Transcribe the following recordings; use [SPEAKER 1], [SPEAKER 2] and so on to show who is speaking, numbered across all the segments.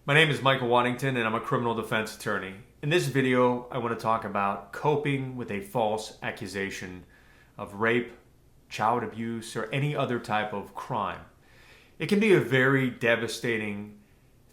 [SPEAKER 1] My name is Michael Waddington and I'm a criminal defense attorney. In this video, I want to talk about coping with a false accusation of rape, child abuse, or any other type of crime. It can be a very devastating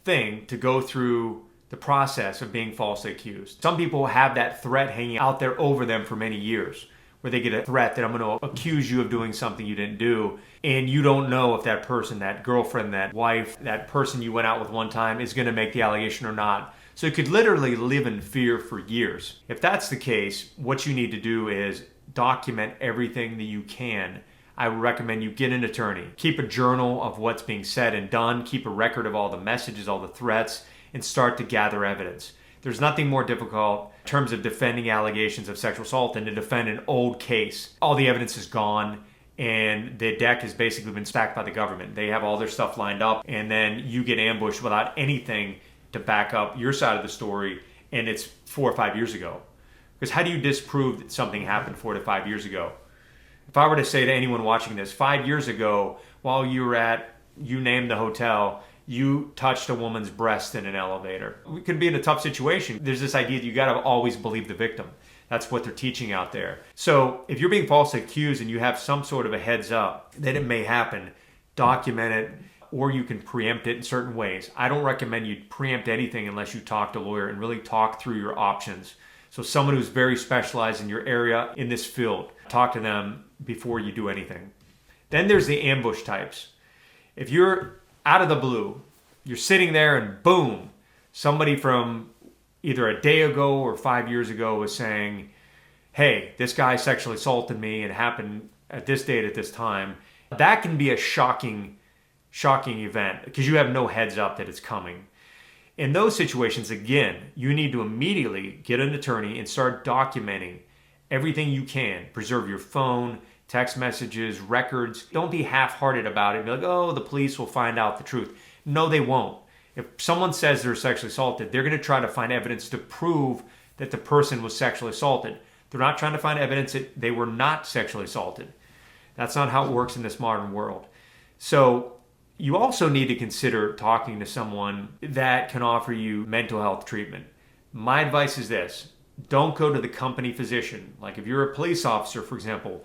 [SPEAKER 1] thing to go through the process of being falsely accused. Some people have that threat hanging out there over them for many years, where they get a threat that I'm going to accuse you of doing something you didn't do, and you don't know if that person, that girlfriend, that wife, that person you went out with one time is going to make the allegation or not. So you could literally live in fear for years. If that's the case, what you need to do is document everything that you can. I would recommend you get an attorney. Keep a journal of what's being said and done. Keep a record of all the messages, all the threats, and start to gather evidence. There's nothing more difficult in terms of defending allegations of sexual assault than to defend an old case. All the evidence is gone and the deck has basically been stacked by the government. They have all their stuff lined up and then you get ambushed without anything to back up your side of the story, and it's 4 or 5 years ago. Because how do you disprove that something happened 4 to 5 years ago? If I were to say to anyone watching this, 5 years ago, while you were at, you named the hotel, you touched a woman's breast in an elevator. We could be in a tough situation. There's this idea that you got to always believe the victim. That's what they're teaching out there. So if you're being falsely accused and you have some sort of a heads up that it may happen, document it, or you can preempt it in certain ways. I don't recommend you preempt anything unless you talk to a lawyer and really talk through your options. So someone who's very specialized in your area in this field, talk to them before you do anything. Then there's the ambush types. If you're out of the blue, you're sitting there and boom, somebody from either a day ago or 5 years ago was saying, hey, this guy sexually assaulted me and it happened at this date at this time. That can be a shocking event because you have no heads up that it's coming. In those situations, again, you need to immediately get an attorney and start documenting everything you can. Preserve your phone, text messages, records. Don't be half-hearted about it. Be like, oh, the police will find out the truth. No, they won't. If someone says they're sexually assaulted, they're going to try to find evidence to prove that the person was sexually assaulted. They're not trying to find evidence that they were not sexually assaulted. That's not how it works in this modern world. So you also need to consider talking to someone that can offer you mental health treatment. My advice is this: don't go to the company physician. Like if you're a police officer, for example,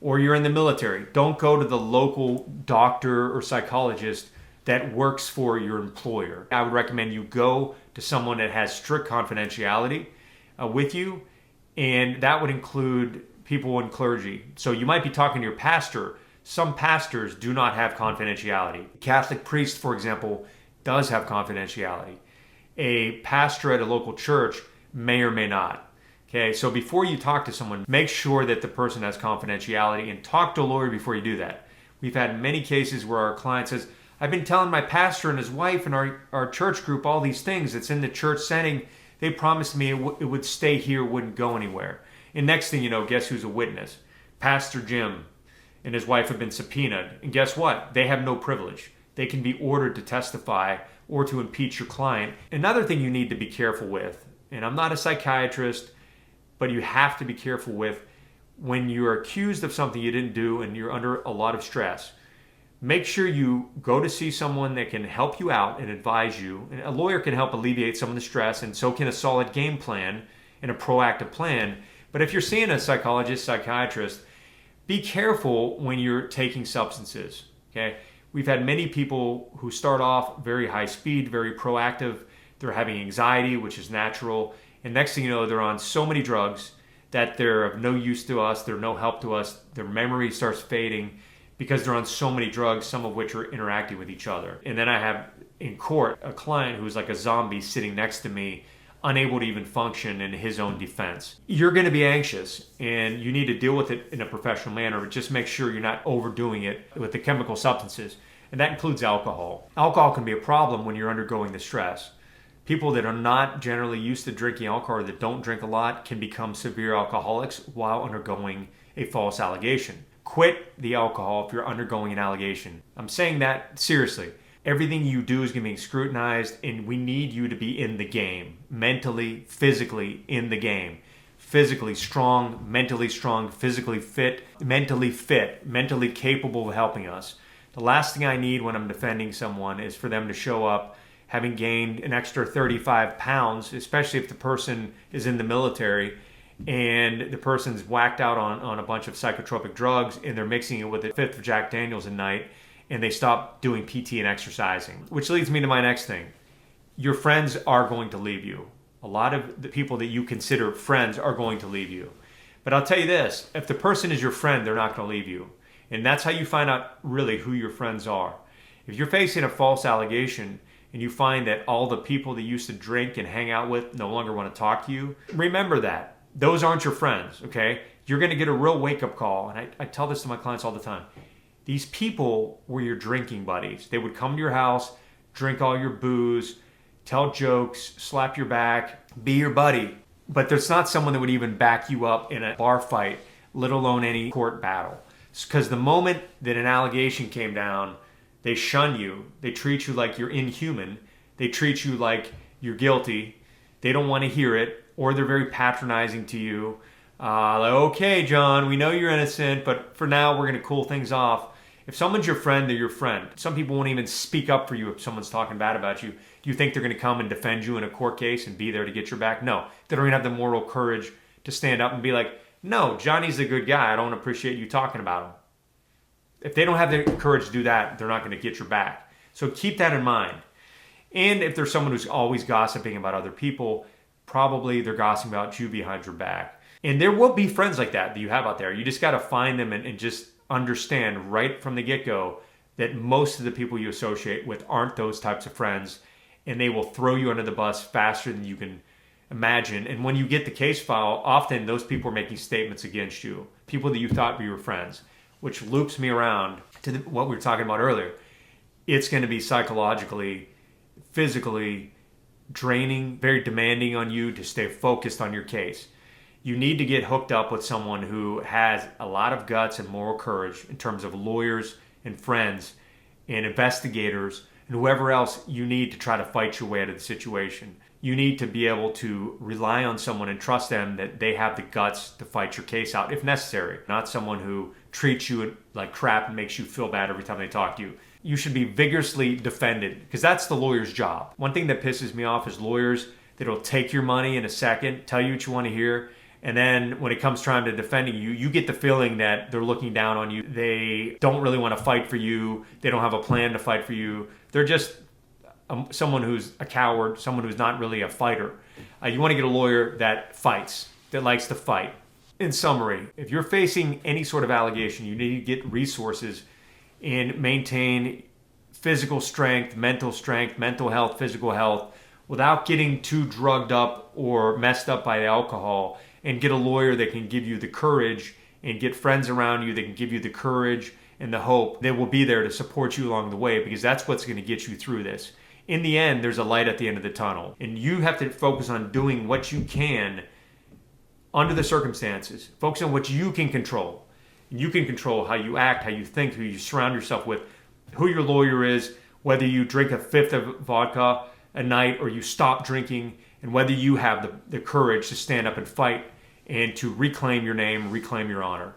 [SPEAKER 1] or you're in the military, don't go to the local doctor or psychologist that works for your employer. I would recommend you go to someone that has strict confidentiality with you, and that would include people in clergy. So you might be talking to your pastor. Some pastors do not have confidentiality. A Catholic priest, for example, does have confidentiality. A pastor at a local church may or may not. Okay, so before you talk to someone, make sure that the person has confidentiality and talk to a lawyer before you do that. We've had many cases where our client says, I've been telling my pastor and his wife and our church group all these things. It's in the church setting. They promised me it would stay here, wouldn't go anywhere. And next thing you know, guess who's a witness? Pastor Jim and his wife have been subpoenaed. And guess what? They have no privilege. They can be ordered to testify or to impeach your client. Another thing you need to be careful with, and I'm not a psychiatrist, but you have to be careful with when you're accused of something you didn't do and you're under a lot of stress. Make sure you go to see someone that can help you out and advise you. And a lawyer can help alleviate some of the stress, and so can a solid game plan and a proactive plan. But if you're seeing a psychologist, psychiatrist, be careful when you're taking substances, okay? We've had many people who start off very high speed, very proactive. They're having anxiety, which is natural. And next thing you know, they're on so many drugs that they're of no use to us. They're no help to us. Their memory starts fading because they're on so many drugs, some of which are interacting with each other. And then I have in court a client who's like a zombie sitting next to me, unable to even function in his own defense. You're going to be anxious and you need to deal with it in a professional manner, but just make sure you're not overdoing it with the chemical substances. And that includes alcohol. Alcohol can be a problem when you're undergoing the stress. People that are not generally used to drinking alcohol or that don't drink a lot can become severe alcoholics while undergoing a false allegation. Quit the alcohol if you're undergoing an allegation. I'm saying that seriously. Everything you do is going to be scrutinized, and we need you to be in the game. Mentally, physically in the game. Physically strong, physically fit, mentally capable of helping us. The last thing I need when I'm defending someone is for them to show up having gained an extra 35 pounds, especially if the person is in the military and the person's whacked out on a bunch of psychotropic drugs and they're mixing it with a fifth of Jack Daniels a night and they stop doing PT and exercising. Which leads me to my next thing. Your friends are going to leave you. A lot of the people that you consider friends are going to leave you. But I'll tell you this, if the person is your friend, they're not going to leave you. And that's how you find out really who your friends are. If you're facing a false allegation and you find that all the people that you used to drink and hang out with no longer want to talk to you, remember that. Those aren't your friends, okay? You're going to get a real wake-up call. And I tell this to my clients all the time. These people were your drinking buddies. They would come to your house, drink all your booze, tell jokes, slap your back, be your buddy. But there's not someone that would even back you up in a bar fight, let alone any court battle. Because the moment that an allegation came down, they shun you. They treat you like you're inhuman. They treat you like you're guilty. They don't want to hear it, or they're very patronizing to you. Like, okay, John, we know you're innocent, but for now, we're going to cool things off. If someone's your friend, they're your friend. Some people won't even speak up for you if someone's talking bad about you. Do you think they're going to come and defend you in a court case and be there to get your back? No. They don't even have the moral courage to stand up and be like, no, Johnny's a good guy. I don't appreciate you talking about him. If they don't have the courage to do that, they're not going to get your back. So keep that in mind. And if there's someone who's always gossiping about other people, probably they're gossiping about you behind your back. And there will be friends like that you have out there. You just got to find them and just understand right from the get-go that most of the people you associate with aren't those types of friends, and they will throw you under the bus faster than you can imagine. And when you get the case file, often those people are making statements against you, people that you thought were your friends, which loops me around to what we were talking about earlier. It's going to be psychologically, physically draining, very demanding on you to stay focused on your case. You need to get hooked up with someone who has a lot of guts and moral courage in terms of lawyers and friends and investigators and whoever else you need to try to fight your way out of the situation. You need to be able to rely on someone and trust them that they have the guts to fight your case out if necessary. Not someone who treats you like crap and makes you feel bad every time they talk to you. You should be vigorously defended because that's the lawyer's job. One thing that pisses me off is lawyers that'll take your money in a second, tell you what you want to hear, and then when it comes time to defending you, you get the feeling that they're looking down on you. They don't really want to fight for you. They don't have a plan to fight for you. They're just someone who's a coward, someone who's not really a fighter. You want to get a lawyer that fights, that likes to fight. In summary, if you're facing any sort of allegation, you need to get resources and maintain physical strength, mental health, physical health, without getting too drugged up or messed up by alcohol, and get a lawyer that can give you the courage and get friends around you that can give you the courage and the hope that will be there to support you along the way, because that's what's going to get you through this. In the end, there's a light at the end of the tunnel, and you have to focus on doing what you can under the circumstances. Focus on what you can control. You can control how you act, how you think, who you surround yourself with, who your lawyer is, whether you drink a fifth of vodka a night or you stop drinking, and whether you have the courage to stand up and fight and to reclaim your name, reclaim your honor.